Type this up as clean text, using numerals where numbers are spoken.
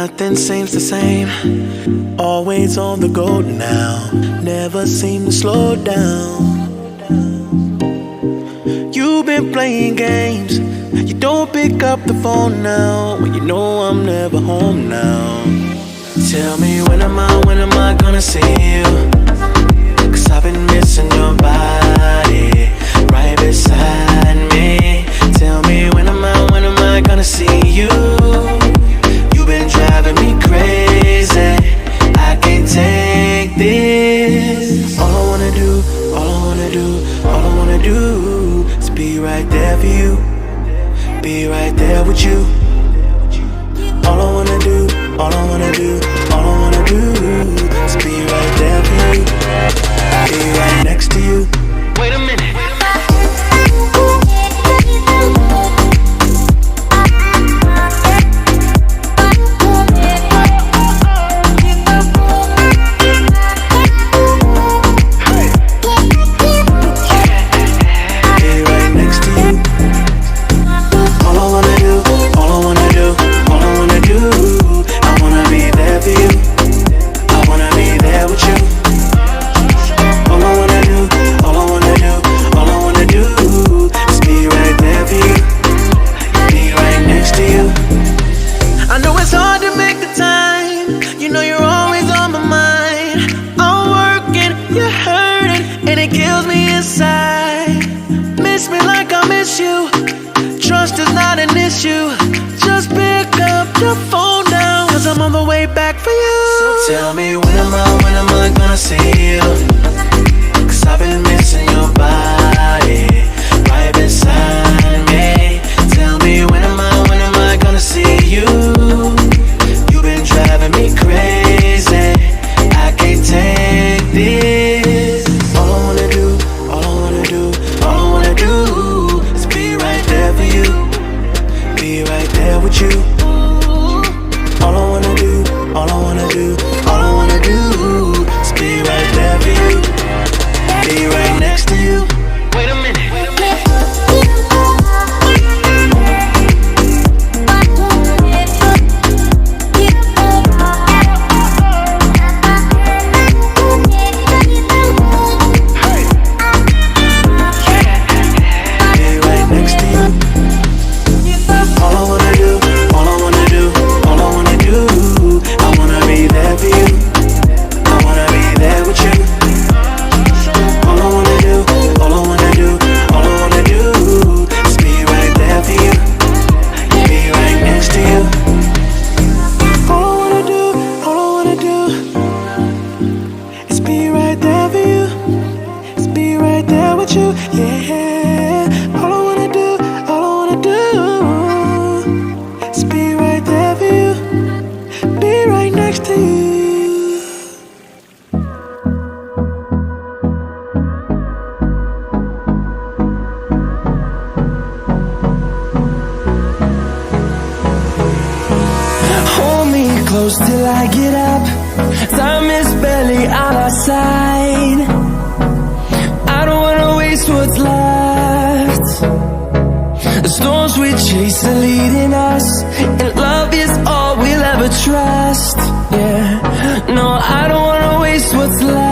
Nothing seems the same, always on the go now, never seem to slow down. You've been playing games, you don't pick up the phone now, when you know I'm never home now. Tell me when am I gonna see you? 'Cause I've been missing your body right beside me. Tell me when am I gonna see you? You've been driving me crazy, I can't take this. All I wanna do is be right there for you, be right there with you. All I wanna do is be right there for you, be right next to you. Wait a minute. Tell me when am I gonna see you? 'Cause I've been missing your body right beside me. Tell me when am I gonna see you? You've been driving me crazy, I can't take this. All I wanna do is be right there for you, be right there with you. All I wanna do is be right there for you, be right next to you. Wait a minute. Till I get up, time is barely on our side. I don't wanna waste what's left. The storms we chase are leading us, and love is all we'll ever trust. Yeah, no, I don't wanna waste what's left.